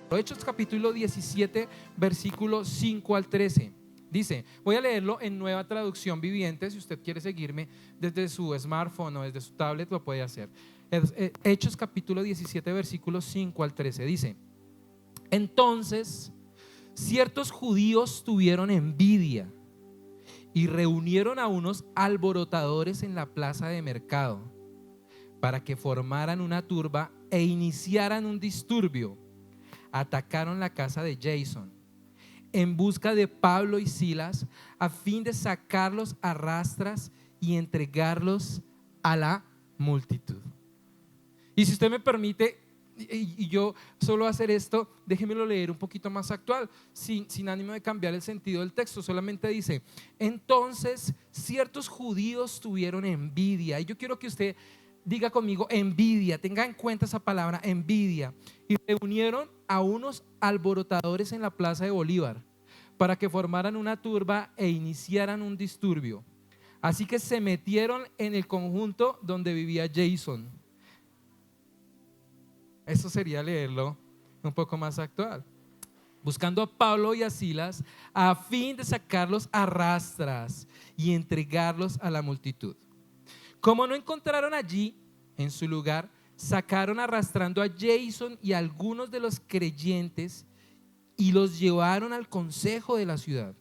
Hechos capítulo 17, versículos 5 al 13. Dice, voy a leerlo en Nueva Traducción Viviente. Si usted quiere seguirme desde su smartphone o desde su tablet, lo puede hacer. Hechos capítulo 17, versículos 5 al 13. Dice, entonces ciertos judíos tuvieron envidia y reunieron a unos alborotadores en la plaza de mercado para que formaran una turba e iniciaran un disturbio. Atacaron la casa de Jason en busca de Pablo y Silas a fin de sacarlos a rastras y entregarlos a la multitud. Y si usted me permite, y yo solo hacer esto, déjemelo leer un poquito más actual, sin ánimo de cambiar el sentido del texto. Solamente dice, entonces ciertos judíos tuvieron envidia. Y yo quiero que usted diga conmigo envidia, tenga en cuenta esa palabra envidia. Y reunieron a unos alborotadores en la plaza de Bolívar para que formaran una turba e iniciaran un disturbio. Así que se metieron en el conjunto donde vivía Jason. Eso sería leerlo un poco más actual. Buscando a Pablo y a Silas a fin de sacarlos a rastras y entregarlos a la multitud. Como no encontraron allí en su lugar, sacaron arrastrando a Jason y a algunos de los creyentes y los llevaron al consejo de la ciudad.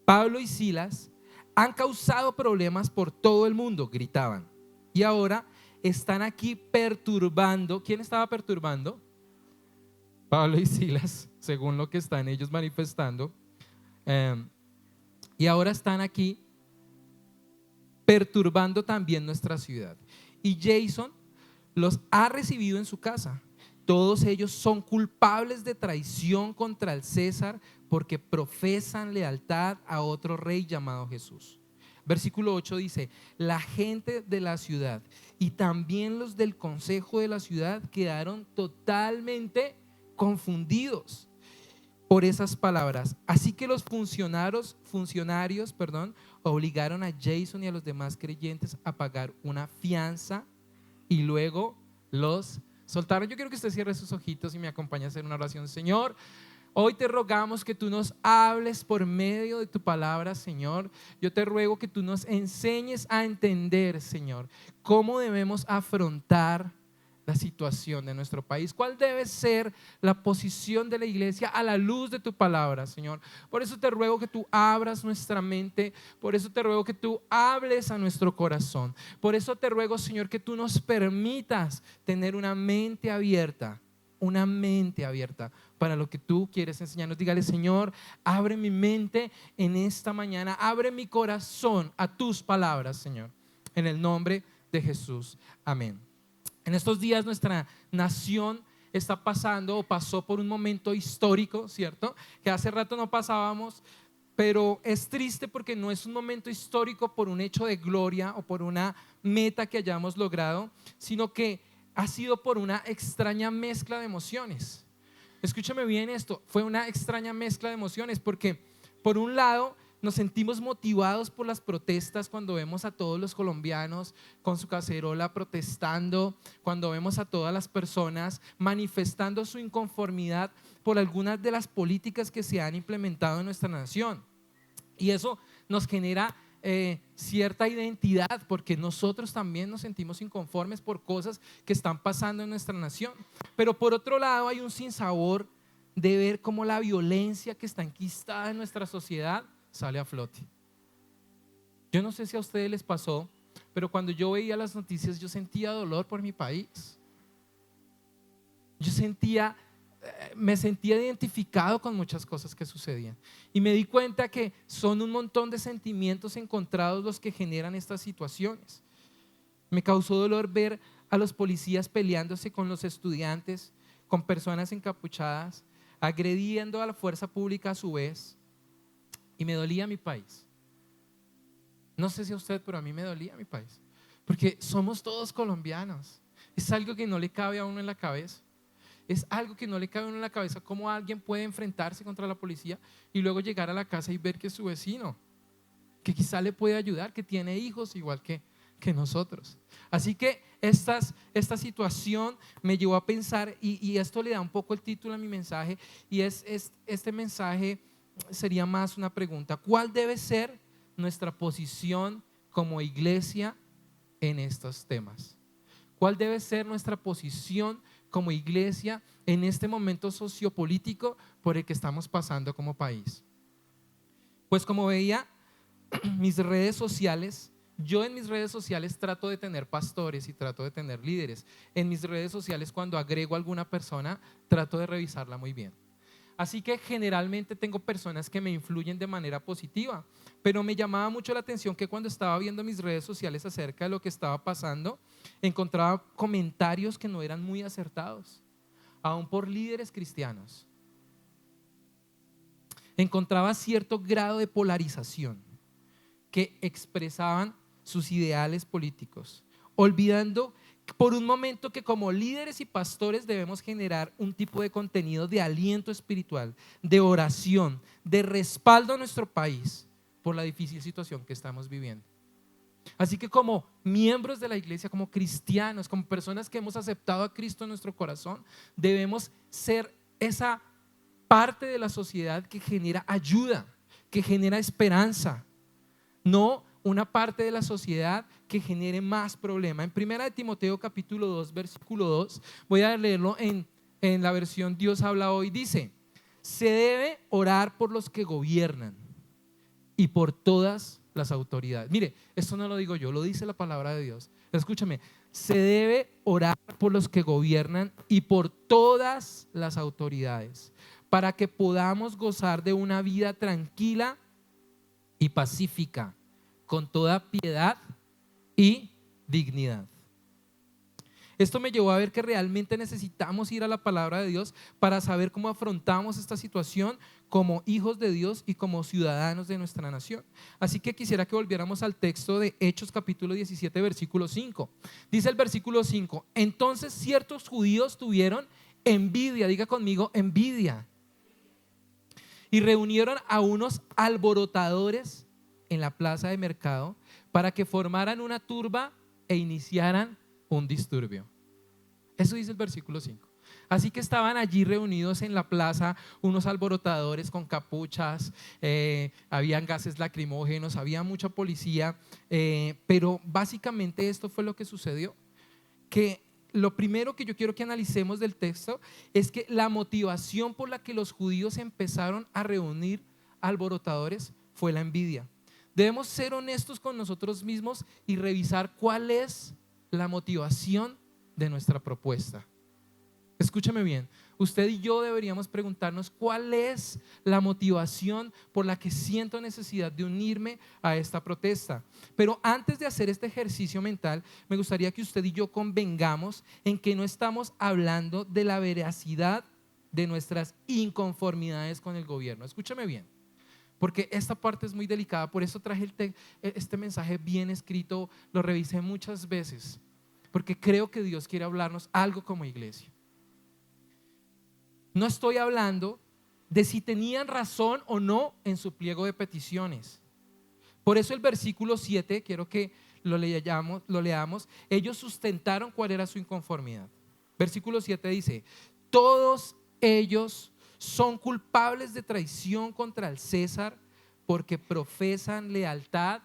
Pablo y Silas han causado problemas por todo el mundo, gritaban, y ahora están aquí perturbando. ¿Quién estaba perturbando? Pablo y Silas, según lo que están ellos manifestando. Y ahora están aquí perturbando también nuestra ciudad. Y Jason los ha recibido en su casa. Todos ellos son culpables de traición contra el César porque profesan lealtad a otro rey llamado Jesús. Versículo 8 dice, la gente de la ciudad y también los del consejo de la ciudad quedaron totalmente confundidos por esas palabras. Así que los funcionarios, obligaron a Jason y a los demás creyentes a pagar una fianza y luego los soltaron. Yo quiero que usted cierre sus ojitos y me acompañe a hacer una oración. Señor, hoy te rogamos que tú nos hables por medio de tu palabra, Señor. Yo te ruego que tú nos enseñes a entender, Señor, cómo debemos afrontar la situación de nuestro país. ¿Cuál debe ser la posición de la iglesia a la luz de tu palabra, Señor? Por eso te ruego que tú abras nuestra mente. Por eso te ruego que tú hables a nuestro corazón. Por eso te ruego, Señor, que tú nos permitas tener una mente abierta para lo que tú quieres enseñarnos. Dígale, Señor, abre mi mente en esta mañana, abre mi corazón a tus palabras, Señor, en el nombre de Jesús, amén. En estos días nuestra nación está pasando o pasó por un momento histórico, ¿cierto? Que hace rato no pasábamos, pero es triste porque no es un momento histórico por un hecho de gloria o por una meta que hayamos logrado, sino que ha sido por una extraña mezcla de emociones. Escúchame bien esto, fue una extraña mezcla de emociones porque por un lado nos sentimos motivados por las protestas cuando vemos a todos los colombianos con su cacerola protestando, cuando vemos a todas las personas manifestando su inconformidad por algunas de las políticas que se han implementado en nuestra nación. Y eso nos genera cierta identidad porque nosotros también nos sentimos inconformes por cosas que están pasando en nuestra nación. Pero por otro lado hay un sinsabor de ver cómo la violencia que está enquistada en nuestra sociedad sale a flote. Yo no sé si a ustedes les pasó, pero cuando yo veía las noticias yo sentía dolor por mi país. Me sentía identificado con muchas cosas que sucedían y me di cuenta que son un montón de sentimientos encontrados los que generan estas situaciones. Me causó dolor ver a los policías peleándose con los estudiantes, con personas encapuchadas, agrediendo a la fuerza pública a su vez, y me dolía mi país. No sé si a usted, pero a mí me dolía mi país, porque somos todos colombianos. Es algo que no le cabe a uno en la cabeza. Es algo que no le cabe a uno en la cabeza, cómo alguien puede enfrentarse contra la policía y luego llegar a la casa y ver que es su vecino, que quizá le puede ayudar, que tiene hijos igual que que nosotros. Así que esta situación me llevó a pensar, y esto le da un poco el título a mi mensaje, y este mensaje sería más una pregunta: ¿cuál debe ser nuestra posición como iglesia en estos temas? ¿Cuál debe ser nuestra posición como iglesia en este momento sociopolítico por el que estamos pasando como país? Pues como veía mis redes sociales, yo en mis redes sociales trato de tener pastores y trato de tener líderes. En mis redes sociales, cuando agrego a alguna persona, trato de revisarla muy bien. Así que generalmente tengo personas que me influyen de manera positiva, pero me llamaba mucho la atención que cuando estaba viendo mis redes sociales acerca de lo que estaba pasando, encontraba comentarios que no eran muy acertados, aún por líderes cristianos. Encontraba cierto grado de polarización que expresaban sus ideales políticos, olvidando por un momento que como líderes y pastores debemos generar un tipo de contenido de aliento espiritual, de oración, de respaldo a nuestro país por la difícil situación que estamos viviendo. Así que como miembros de la iglesia, como cristianos, como personas que hemos aceptado a Cristo en nuestro corazón, debemos ser esa parte de la sociedad que genera ayuda, que genera esperanza, no una parte de la sociedad que genere más problema. En 1 Timoteo capítulo 2 versículo 2, voy a leerlo en la versión Dios habla hoy, dice: se debe orar por los que gobiernan y por todas las autoridades. Mire, esto no lo digo yo, lo dice la palabra de Dios. Escúchame, se debe orar por los que gobiernan y por todas las autoridades, para que podamos gozar de una vida tranquila y pacífica, con toda piedad y dignidad. Esto me llevó a ver que realmente necesitamos ir a la palabra de Dios para saber cómo afrontamos esta situación como hijos de Dios y como ciudadanos de nuestra nación. Así que quisiera que volviéramos al texto de Hechos capítulo 17 versículo 5. Dice el versículo 5: entonces ciertos judíos tuvieron envidia, diga conmigo, envidia, y reunieron a unos alborotadores en la plaza de mercado para que formaran una turba e iniciaran un disturbio. Eso dice el versículo 5. Así que estaban allí reunidos en la plaza unos alborotadores con capuchas, habían gases lacrimógenos, había mucha policía, pero básicamente esto fue lo que sucedió. Que lo primero que yo quiero que analicemos del texto es que la motivación por la que los judíos empezaron a reunir alborotadores fue la envidia. Debemos ser honestos con nosotros mismos y revisar cuál es la motivación de nuestra propuesta. Escúchame bien, usted y yo deberíamos preguntarnos cuál es la motivación por la que siento necesidad de unirme a esta protesta. Pero antes de hacer este ejercicio mental, me gustaría que usted y yo convengamos en que no estamos hablando de la veracidad de nuestras inconformidades con el gobierno. Escúchame bien, porque esta parte es muy delicada, por eso traje este mensaje bien escrito, lo revisé muchas veces, porque creo que Dios quiere hablarnos algo como iglesia. No estoy hablando de si tenían razón o no en su pliego de peticiones. Por eso el versículo 7, quiero que lo leamos. Ellos sustentaron cuál era su inconformidad. Versículo 7 dice: todos ellos son culpables de traición contra el César porque profesan lealtad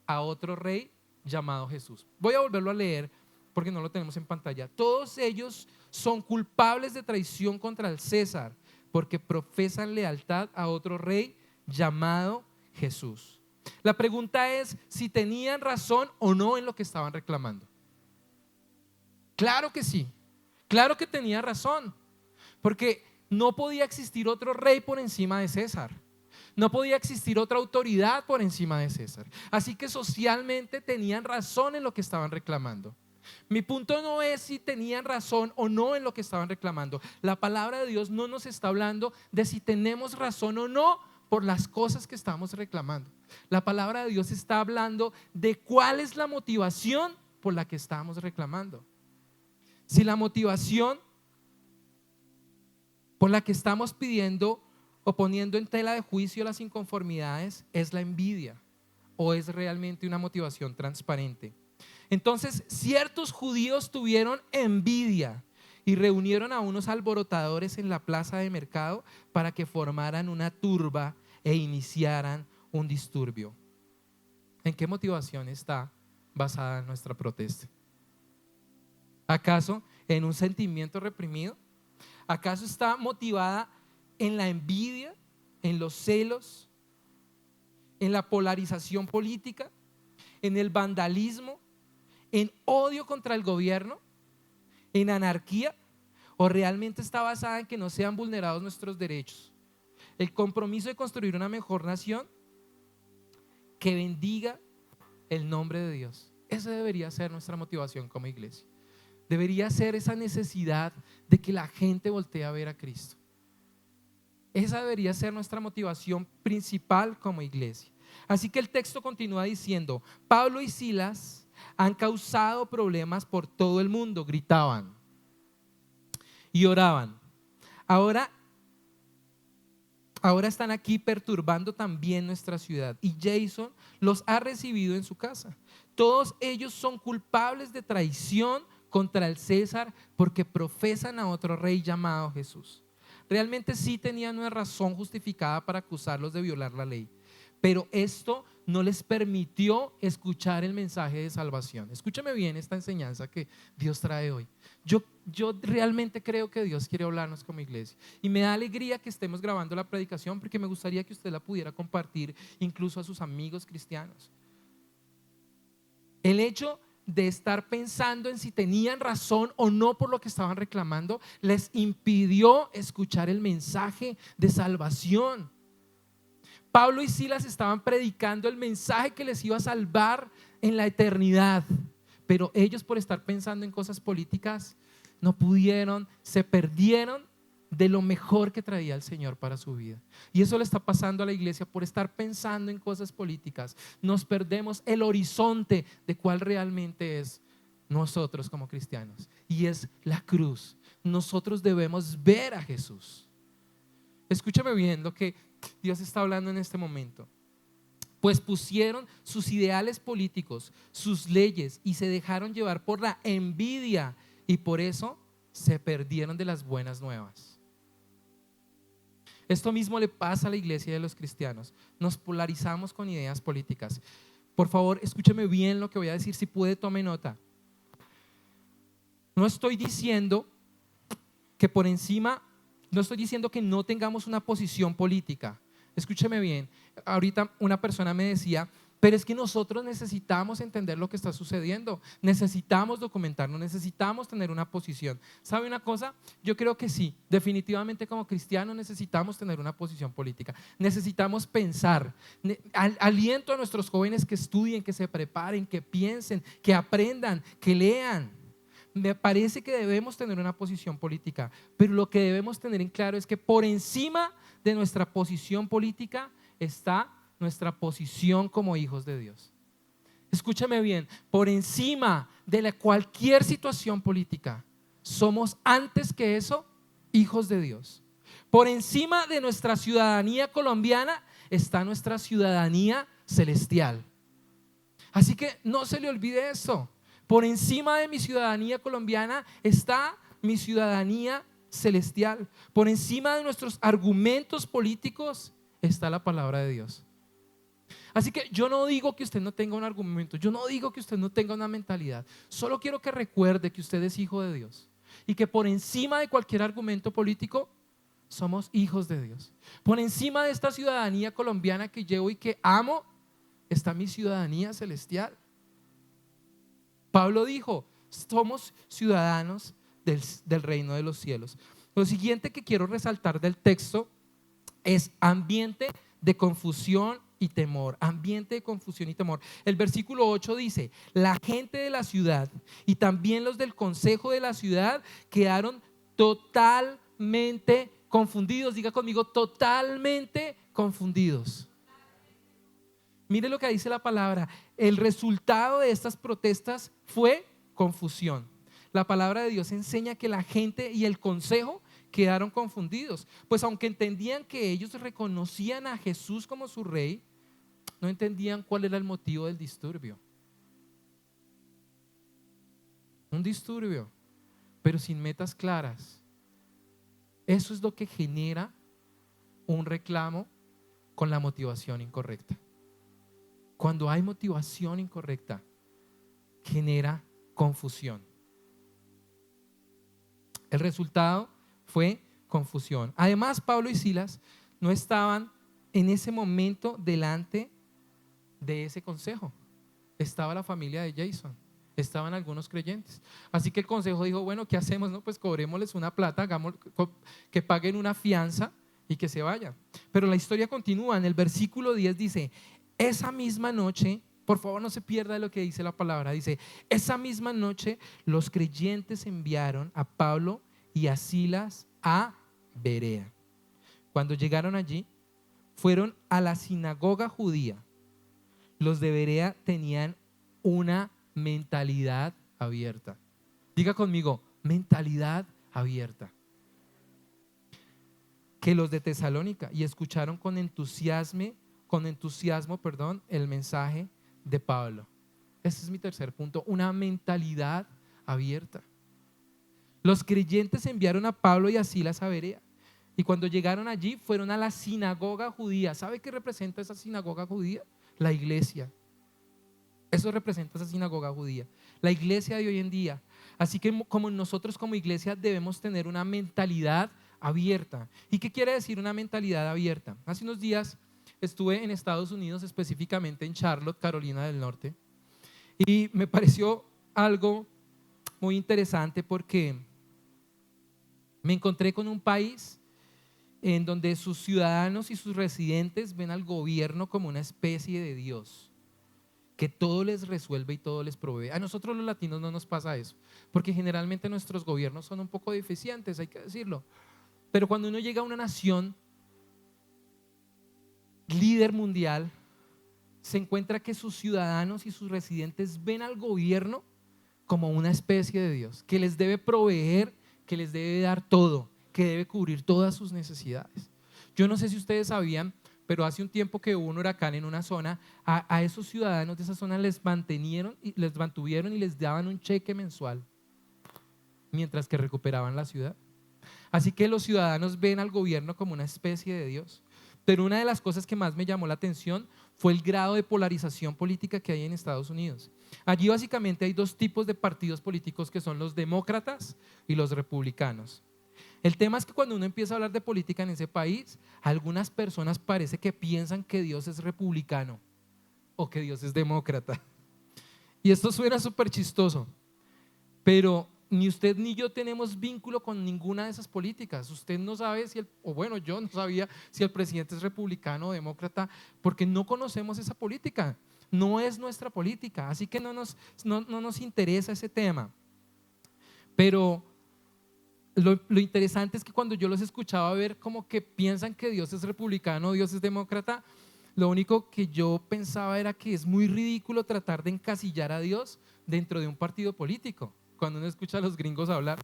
a otro rey llamado Jesús. Voy a volverlo a leer porque no lo tenemos en pantalla. Todos ellos son culpables de traición contra el César porque profesan lealtad a otro rey llamado Jesús. La pregunta es si tenían razón o no en lo que estaban reclamando. Claro que sí, claro que tenía razón, porque no podía existir otro rey por encima de César. No podía existir otra autoridad por encima de César. Así que socialmente tenían razón en lo que estaban reclamando. Mi punto no es si tenían razón o no en lo que estaban reclamando. La palabra de Dios no nos está hablando de si tenemos razón o no por las cosas que estamos reclamando. La palabra de Dios está hablando de cuál es la motivación por la que estamos reclamando. Si la motivación por la que estamos pidiendo o poniendo en tela de juicio las inconformidades es la envidia o es realmente una motivación transparente. Entonces ciertos judíos tuvieron envidia y reunieron a unos alborotadores en la plaza de mercado para que formaran una turba e iniciaran un disturbio. ¿En qué motivación está basada nuestra protesta? ¿Acaso en un sentimiento reprimido? ¿Acaso está motivada en la envidia, en los celos, en la polarización política, en el vandalismo, en odio contra el gobierno, en anarquía? ¿O realmente está basada en que no sean vulnerados nuestros derechos? El compromiso de construir una mejor nación que bendiga el nombre de Dios. Esa debería ser nuestra motivación como iglesia. Debería ser esa necesidad de que la gente voltee a ver a Cristo. Esa debería ser nuestra motivación principal como iglesia. Así que el texto continúa diciendo: Pablo y Silas han causado problemas por todo el mundo, gritaban y oraban. Ahora están aquí perturbando también nuestra ciudad, y Jason los ha recibido en su casa. Todos ellos son culpables de traición contra el César porque profesan a otro rey llamado Jesús. Realmente sí tenían una razón justificada para acusarlos de violar la ley, pero esto no les permitió escuchar el mensaje de salvación. Escúchame bien esta enseñanza que Dios trae hoy. Yo realmente creo que Dios quiere hablarnos como iglesia, y me da alegría que estemos grabando la predicación, porque me gustaría que usted la pudiera compartir incluso a sus amigos cristianos. El hecho de estar pensando en si tenían razón o no por lo que estaban reclamando les impidió escuchar el mensaje de salvación. Pablo y Silas estaban predicando el mensaje que les iba a salvar en la eternidad, pero ellos, por estar pensando en cosas políticas, no pudieron, se perdieron de lo mejor que traía el Señor para su vida. Y eso le está pasando a la iglesia. Por estar pensando en cosas políticas, nos perdemos el horizonte de cuál realmente es nosotros como cristianos, y es la cruz. Nosotros debemos ver a Jesús. Escúchame bien lo que Dios está hablando en este momento. Pues pusieron sus ideales políticos, sus leyes, y se dejaron llevar por la envidia, y por eso se perdieron de las buenas nuevas. Esto mismo le pasa a la iglesia de los cristianos. Nos polarizamos con ideas políticas. Por favor, escúcheme bien lo que voy a decir. Si puede, tome nota. No estoy diciendo que por encima, no estoy diciendo que no tengamos una posición política. Escúcheme bien. Ahorita una persona me decía: pero es que nosotros necesitamos entender lo que está sucediendo, necesitamos documentarnos, necesitamos tener una posición. ¿Sabe una cosa? Yo creo que sí, definitivamente como cristianos necesitamos tener una posición política. Necesitamos pensar. Aliento a nuestros jóvenes que estudien, que se preparen, que piensen, que aprendan, que lean. Me parece que debemos tener una posición política, pero lo que debemos tener en claro es que por encima de nuestra posición política está nuestra posición como hijos de Dios. Escúchame bien, por encima de cualquier situación política, somos antes que eso hijos de Dios. Por encima de nuestra ciudadanía colombiana está nuestra ciudadanía celestial. Así que no se le olvide eso. Por encima de mi ciudadanía colombiana está mi ciudadanía celestial. Por encima de nuestros argumentos políticos está la palabra de Dios. Así que yo no digo que usted no tenga un argumento, yo no digo que usted no tenga una mentalidad. Solo quiero que recuerde que usted es hijo de Dios, y que por encima de cualquier argumento político somos hijos de Dios. Por encima de esta ciudadanía colombiana que llevo y que amo está mi ciudadanía celestial. Pablo dijo: somos ciudadanos del reino de los cielos. Lo siguiente que quiero resaltar del texto es ambiente de confusión y temor. Ambiente de confusión y temor. El versículo 8 dice: la gente de la ciudad y también los del consejo de la ciudad quedaron totalmente confundidos. Diga conmigo: totalmente confundidos. Mire lo que dice la palabra. El resultado de estas protestas fue confusión. La palabra de Dios enseña que la gente y el consejo quedaron confundidos, pues aunque entendían que ellos reconocían a Jesús como su rey, no entendían cuál era el motivo del disturbio. un disturbio, pero sin metas claras. Eso es lo que genera un reclamo con la motivación incorrecta. Cuando hay motivación incorrecta, genera confusión. El resultado fue confusión. Además, Pablo y Silas no estaban en ese momento delante de ese consejo. Estaba la familia de Jason, estaban algunos creyentes. Así que el consejo dijo, bueno, ¿qué hacemos? No, pues cobrémosles una plata, hagamos que paguen una fianza y que se vayan. Pero la historia continúa. En el versículo 10 dice, esa misma noche, por favor no se pierda de lo que dice la palabra, dice, esa misma noche los creyentes enviaron a Pablo y a Silas a Berea. Cuando llegaron allí, fueron a la sinagoga judía. Los de Berea tenían una mentalidad abierta. Diga conmigo, mentalidad abierta. Que los de Tesalónica, y escucharon con entusiasmo, el mensaje de Pablo. Ese es mi tercer punto, una mentalidad abierta. Los creyentes enviaron a Pablo y a Silas a Berea. Y cuando llegaron allí, fueron a la sinagoga judía. ¿Sabe qué representa esa sinagoga judía? La iglesia. Eso representa esa sinagoga judía, la iglesia de hoy en día. Así que como nosotros como iglesia debemos tener una mentalidad abierta. ¿Y qué quiere decir una mentalidad abierta? Hace unos días estuve en Estados Unidos, específicamente en Charlotte, Carolina del Norte, y me pareció algo muy interesante porque me encontré con un país en donde sus ciudadanos y sus residentes ven al gobierno como una especie de Dios, que todo les resuelve y todo les provee. A nosotros los latinos no nos pasa eso, porque generalmente nuestros gobiernos son un poco deficientes, hay que decirlo. Pero cuando uno llega a una nación líder mundial, se encuentra que sus ciudadanos y sus residentes ven al gobierno como una especie de Dios, que les debe proveer, que les debe dar todo, que debe cubrir todas sus necesidades. Yo no sé si ustedes sabían, pero hace un tiempo que hubo un huracán en una zona, a esos ciudadanos de esa zona les mantuvieron y les daban un cheque mensual mientras que recuperaban la ciudad. Así que los ciudadanos ven al gobierno como una especie de Dios. Pero una de las cosas que más me llamó la atención fue el grado de polarización política que hay en Estados Unidos. Allí básicamente hay dos tipos de partidos políticos, que son los demócratas y los republicanos. El tema es que cuando uno empieza a hablar de política en ese país, algunas personas parece que piensan que Dios es republicano o que Dios es demócrata. Y esto suena súper chistoso, pero ni usted ni yo tenemos vínculo con ninguna de esas políticas. Usted no sabe yo no sabía si el presidente es republicano o demócrata, porque no conocemos esa política. No es nuestra política, así que no nos interesa ese tema. Pero lo interesante es que cuando yo los escuchaba ver como que piensan que Dios es republicano, Dios es demócrata, lo único que yo pensaba era que es muy ridículo tratar de encasillar a Dios dentro de un partido político. Cuando uno escucha a los gringos hablar,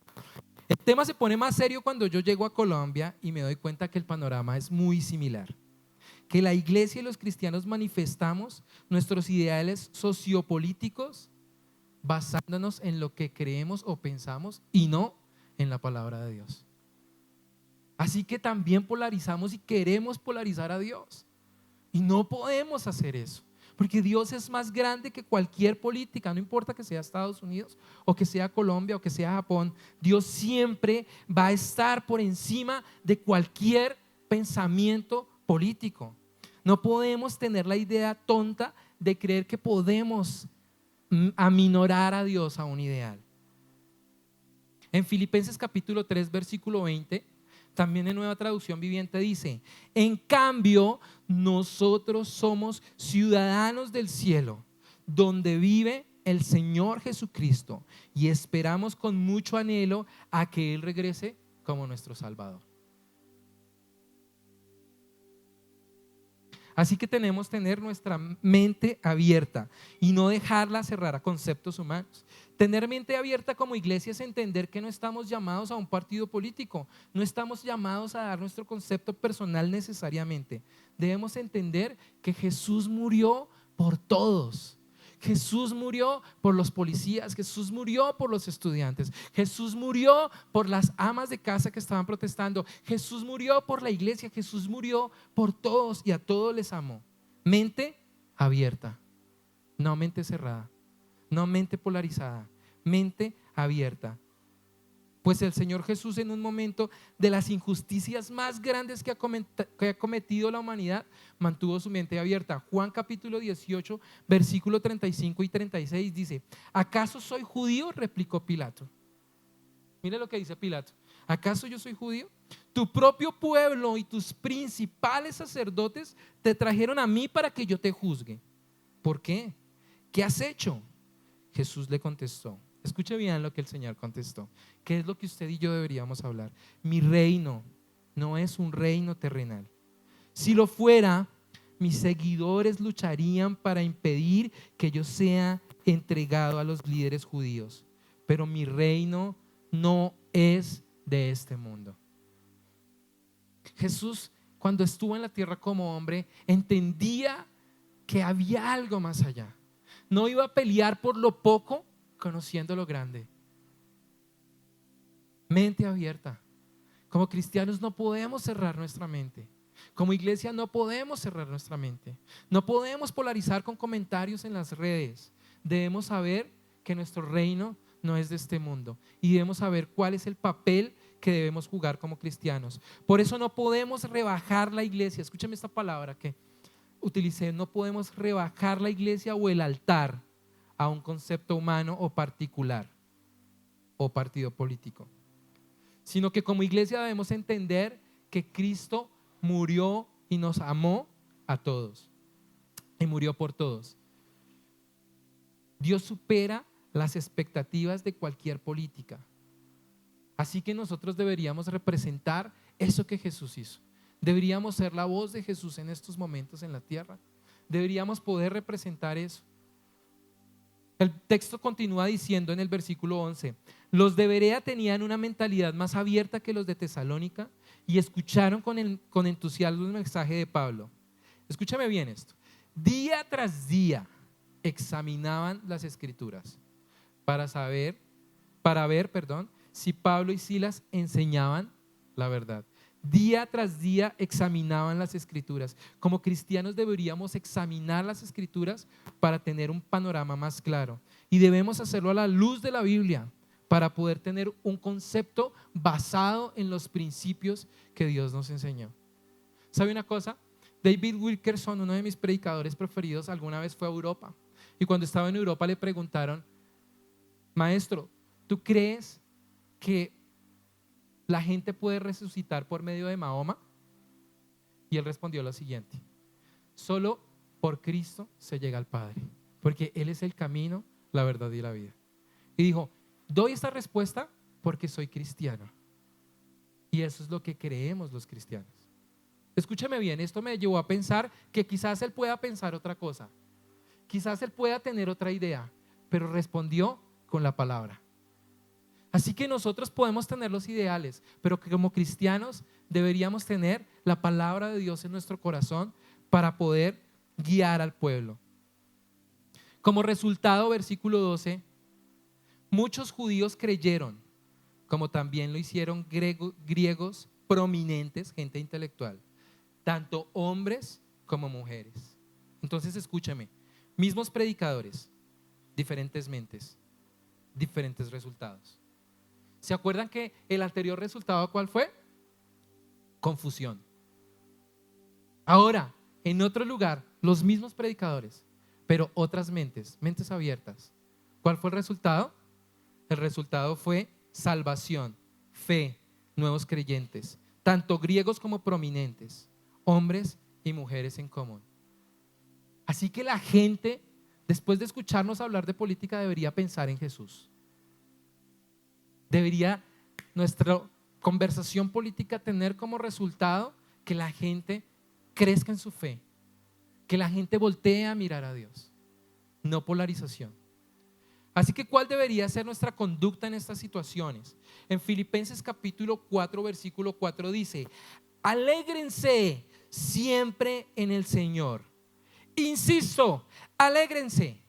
el tema se pone más serio cuando yo llego a Colombia y me doy cuenta que el panorama es muy similar, que la iglesia y los cristianos manifestamos nuestros ideales sociopolíticos basándonos en lo que creemos o pensamos y no en la palabra de Dios. Así que también polarizamos y queremos polarizar a Dios, y no podemos hacer eso, porque Dios es más grande que cualquier política. No importa que sea Estados Unidos o que sea Colombia o que sea Japón, Dios siempre va a estar por encima de cualquier pensamiento político. No podemos tener la idea tonta de creer que podemos aminorar a Dios a un ideal. En Filipenses capítulo 3 versículo 20, también en Nueva Traducción Viviente dice: en cambio nosotros somos ciudadanos del cielo, donde vive el Señor Jesucristo, y esperamos con mucho anhelo a que Él regrese como nuestro Salvador. Así que tenemos que tener nuestra mente abierta y no dejarla cerrar a conceptos humanos. Tener mente abierta como iglesia es entender que no estamos llamados a un partido político, no estamos llamados a dar nuestro concepto personal necesariamente. Debemos entender que Jesús murió por todos, Jesús murió por los policías, Jesús murió por los estudiantes, Jesús murió por las amas de casa que estaban protestando, Jesús murió por la iglesia, Jesús murió por todos y a todos les amó. Mente abierta, no mente cerrada, no mente polarizada, mente abierta. Pues el Señor Jesús, en un momento de las injusticias más grandes que ha cometido la humanidad, mantuvo su mente abierta. Juan capítulo 18, versículo 35 y 36 dice: ¿acaso soy judío?, replicó Pilato. Mire lo que dice Pilato: ¿acaso yo soy judío? Tu propio pueblo y tus principales sacerdotes te trajeron a mí para que yo te juzgue. ¿Por qué? ¿Qué has hecho? Jesús le contestó. Escuche bien lo que el Señor contestó. ¿Qué es lo que usted y yo deberíamos hablar? Mi reino no es un reino terrenal. Si lo fuera, mis seguidores lucharían para impedir que yo sea entregado a los líderes judíos. Pero mi reino no es de este mundo. Jesús, cuando estuvo en la tierra como hombre, entendía que había algo más allá. No iba a pelear por lo poco, conociendo lo grande. Mente abierta. Como cristianos no podemos cerrar nuestra mente. Como iglesia no podemos cerrar nuestra mente. No podemos polarizar con comentarios en las redes. Debemos saber que nuestro reino no es de este mundo y debemos saber cuál es el papel que debemos jugar como cristianos. Por eso no podemos rebajar la iglesia. Escúchame esta palabra que utilicé: no podemos rebajar la iglesia o el altar a un concepto humano o particular o partido político, sino que como iglesia debemos entender que Cristo murió y nos amó a todos y murió por todos. Dios supera las expectativas de cualquier política, así que nosotros deberíamos representar eso que Jesús hizo. Deberíamos ser la voz de Jesús en estos momentos en la tierra. Deberíamos poder representar eso. El texto continúa diciendo en el versículo 11: los de Berea tenían una mentalidad más abierta que los de Tesalónica y escucharon con entusiasmo el mensaje de Pablo. Escúchame bien esto: día tras día examinaban las escrituras para ver, si Pablo y Silas enseñaban la verdad. Día tras día examinaban las escrituras. Como cristianos deberíamos examinar las escrituras para tener un panorama más claro, y debemos hacerlo a la luz de la Biblia para poder tener un concepto basado en los principios que Dios nos enseñó. ¿Sabe una cosa? David Wilkerson, uno de mis predicadores preferidos, alguna vez fue a Europa, y cuando estaba en Europa le preguntaron: maestro, ¿tú crees que la gente puede resucitar por medio de Mahoma? Y él respondió lo siguiente: solo por Cristo se llega al Padre, porque Él es el camino, la verdad y la vida. Y dijo: doy esta respuesta porque soy cristiano, y eso es lo que creemos los cristianos. Escúchame bien, esto me llevó a pensar que quizás él pueda pensar otra cosa, quizás él pueda tener otra idea, pero respondió con la palabra. Así que nosotros podemos tener los ideales, pero que como cristianos deberíamos tener la palabra de Dios en nuestro corazón para poder guiar al pueblo. Como resultado, versículo 12, muchos judíos creyeron, como también lo hicieron griegos prominentes, gente intelectual, tanto hombres como mujeres. Entonces escúchame, mismos predicadores, diferentes mentes, diferentes resultados. ¿Se acuerdan que el anterior resultado cuál fue? Confusión. Ahora, en otro lugar, los mismos predicadores, pero otras mentes abiertas. ¿Cuál fue el resultado? El resultado fue salvación, fe, nuevos creyentes, tanto griegos como prominentes, hombres y mujeres en común. Así que la gente, después de escucharnos hablar de política, debería pensar en Jesús. Debería nuestra conversación política tener como resultado que la gente crezca en su fe, que la gente voltee a mirar a Dios, no polarización. Así que ¿cuál debería ser nuestra conducta en estas situaciones? En Filipenses capítulo 4 versículo 4 dice: alégrense siempre en el Señor. Insisto, alégrense.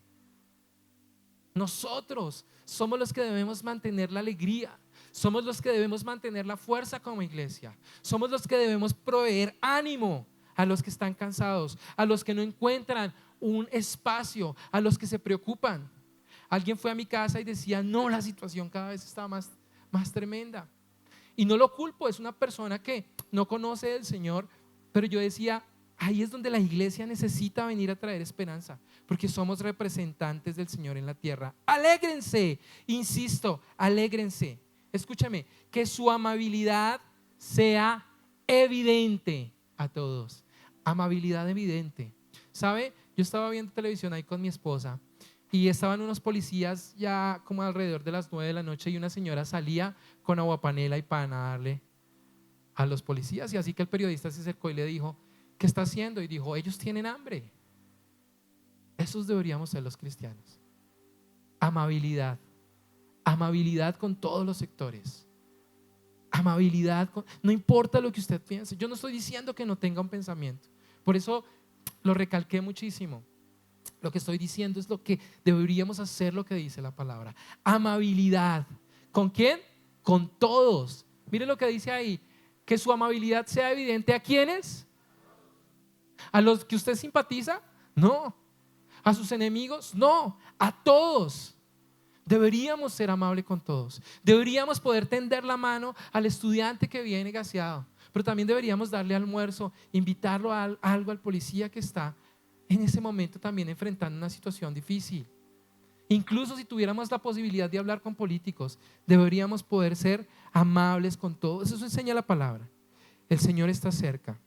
Nosotros somos los que debemos mantener la alegría. Somos los que debemos mantener la fuerza como iglesia. Somos los que debemos proveer ánimo a los que están cansados, a los que no encuentran un espacio, a los que se preocupan. Alguien fue a mi casa y decía, no, la situación cada vez está más tremenda. Y no lo culpo, es una persona que no conoce del Señor, pero yo decía, ahí es donde la iglesia necesita venir a traer esperanza, porque somos representantes del Señor en la tierra. Alégrense, insisto, alégrense. Escúchame, que su amabilidad sea evidente a todos. Amabilidad evidente. ¿Sabe? Yo estaba viendo televisión ahí con mi esposa y estaban unos policías ya como alrededor de las 9 de la noche y una señora salía con aguapanela y pan a darle a los policías, y así que el periodista se acercó y le dijo, ¿qué está haciendo? Y dijo, ellos tienen hambre. Esos deberíamos ser los cristianos. Amabilidad. Amabilidad con todos los sectores. Amabilidad no importa lo que usted piense. Yo no estoy diciendo que no tenga un pensamiento, por eso lo recalqué muchísimo. Lo que estoy diciendo es lo que deberíamos hacer, lo que dice la palabra. Amabilidad. ¿Con quién? Con todos. Mire lo que dice ahí, que su amabilidad sea evidente. ¿A quiénes? ¿A los que usted simpatiza? No. ¿A sus enemigos? No. A todos. Deberíamos ser amables con todos. Deberíamos poder tender la mano al estudiante que viene gaseado, pero también deberíamos darle almuerzo, invitarlo a algo al policía que está en ese momento también enfrentando una situación difícil. Incluso si tuviéramos la posibilidad de hablar con políticos, deberíamos poder ser amables con todos. Eso enseña la palabra. El Señor está cerca.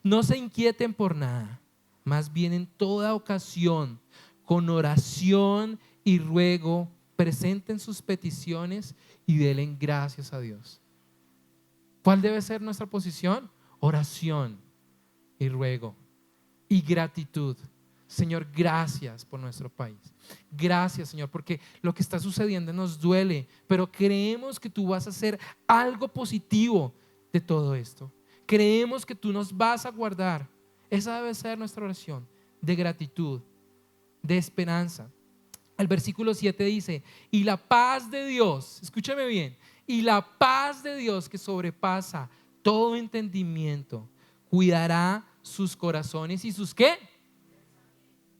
No se inquieten por nada, más bien en toda ocasión, con oración y ruego, presenten sus peticiones y denle gracias a Dios. ¿Cuál debe ser nuestra posición? Oración y ruego y gratitud. Señor, gracias por nuestro país. Gracias, Señor, porque lo que está sucediendo nos duele, pero creemos que tú vas a hacer algo positivo de todo esto. Creemos que tú nos vas a guardar. Esa debe ser nuestra oración de gratitud, de esperanza. El versículo 7 dice, y la paz de Dios, escúchame bien, y la paz de Dios que sobrepasa todo entendimiento, cuidará sus corazones y sus ¿qué?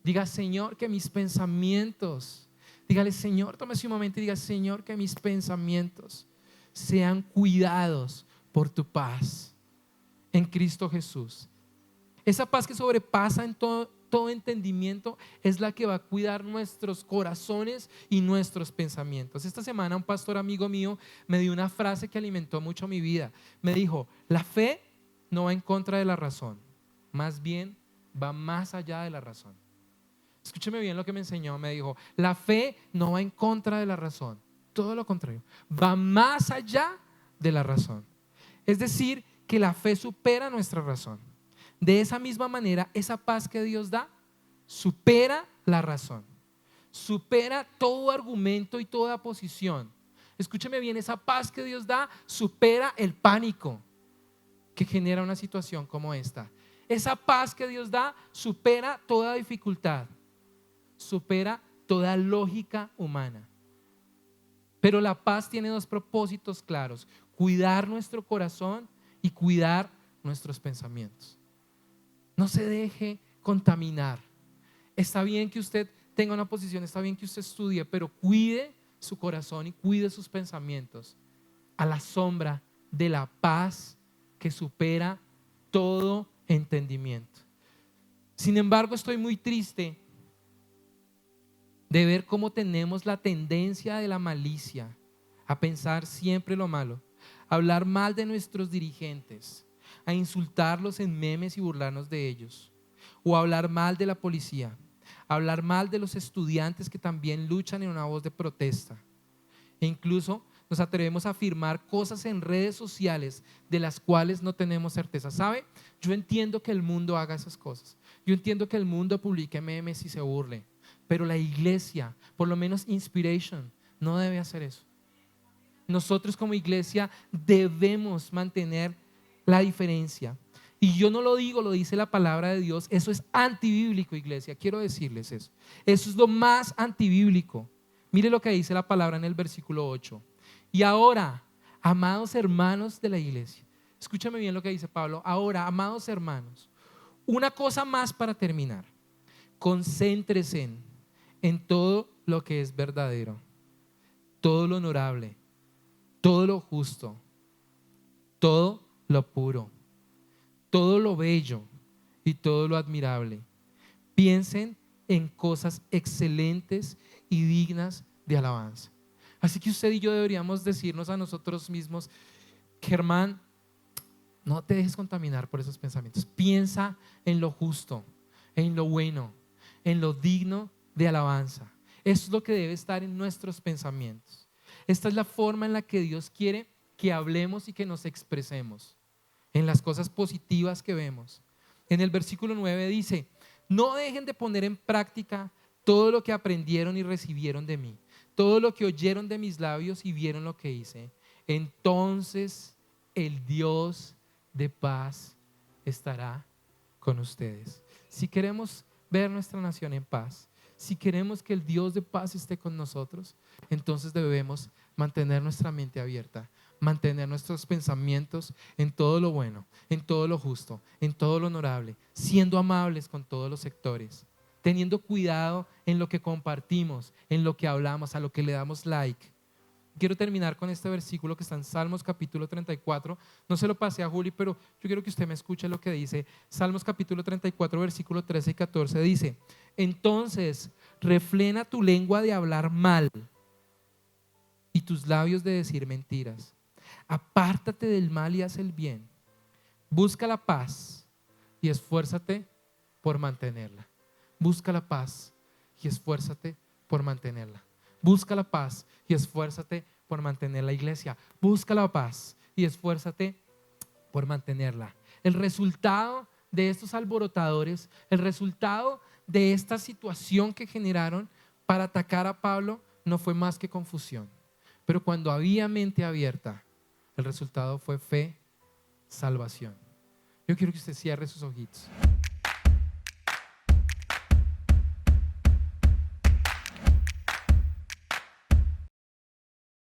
Diga, Señor, que mis pensamientos, dígale, Señor, tómese un momento y diga, Señor, que mis pensamientos sean cuidados por tu paz en Cristo Jesús. Esa paz que sobrepasa en todo entendimiento es la que va a cuidar nuestros corazones y nuestros pensamientos. Esta semana un pastor amigo mío me dio una frase que alimentó mucho mi vida. Me dijo, la fe no va en contra de la razón, más bien va más allá de la razón. Escúcheme bien lo que me enseñó. Me dijo, la fe no va en contra de la razón, todo lo contrario, va más allá de la razón. Es decir, que la fe supera nuestra razón. De esa misma manera, esa paz que Dios da supera la razón, supera todo argumento y toda posición. Escúcheme bien, esa paz que Dios da supera el pánico que genera una situación como esta. Esa paz que Dios da supera toda dificultad, supera toda lógica humana. Pero la paz tiene dos propósitos claros: cuidar nuestro corazón y cuidar nuestros pensamientos. No se deje contaminar. Está bien que usted tenga una posición, está bien que usted estudie, pero cuide su corazón y cuide sus pensamientos a la sombra de la paz que supera todo entendimiento. Sin embargo, estoy muy triste de ver cómo tenemos la tendencia de la malicia a pensar siempre lo malo, a hablar mal de nuestros dirigentes, a insultarlos en memes y burlarnos de ellos, o a hablar mal de la policía, a hablar mal de los estudiantes que también luchan en una voz de protesta, e incluso nos atrevemos a afirmar cosas en redes sociales de las cuales no tenemos certeza. ¿Sabe? Yo entiendo que el mundo haga esas cosas, yo entiendo que el mundo publique memes y se burle, pero la iglesia, por lo menos Inspiration, no debe hacer eso. Nosotros como iglesia debemos mantener la diferencia. Y yo no lo digo, lo dice la palabra de Dios. Eso es antibíblico, iglesia. Quiero decirles eso. Eso es lo más antibíblico. Mire lo que dice la palabra en el versículo 8. Y ahora, amados hermanos de la iglesia, escúchame bien lo que dice Pablo. Ahora, amados hermanos, una cosa más para terminar. Concéntrense en todo lo que es verdadero, todo lo honorable, todo lo justo, todo lo puro, todo lo bello y todo lo admirable. Piensen en cosas excelentes y dignas de alabanza. Así que usted y yo deberíamos decirnos a nosotros mismos: Germán, no te dejes contaminar por esos pensamientos. Piensa en lo justo, en lo bueno, en lo digno de alabanza. Eso es lo que debe estar en nuestros pensamientos. Esta es la forma en la que Dios quiere que hablemos y que nos expresemos, en las cosas positivas que vemos. En el versículo 9 dice: no dejen de poner en práctica todo lo que aprendieron y recibieron de mí, todo lo que oyeron de mis labios y vieron lo que hice. Entonces el Dios de paz estará con ustedes. Si queremos ver nuestra nación en paz, si queremos que el Dios de paz esté con nosotros, entonces debemos mantener nuestra mente abierta, mantener nuestros pensamientos en todo lo bueno, en todo lo justo, en todo lo honorable, siendo amables con todos los sectores, teniendo cuidado en lo que compartimos, en lo que hablamos, a lo que le damos like. Quiero terminar con este versículo que está en Salmos capítulo 34. No se lo pasé a Juli, pero yo quiero que usted me escuche lo que dice. Salmos capítulo 34, versículo 13 y 14 dice: entonces refrena tu lengua de hablar mal y tus labios de decir mentiras. Apártate del mal y haz el bien. Busca la paz y esfuérzate por mantenerla. Busca la paz y esfuérzate por mantenerla. Busca la paz y esfuérzate por mantener la iglesia. Busca la paz y esfuérzate por mantenerla. El resultado de estos alborotadores, el resultado de esta situación que generaron para atacar a Pablo no fue más que confusión. Pero cuando había mente abierta, el resultado fue fe, salvación. Yo quiero que usted cierre sus ojitos.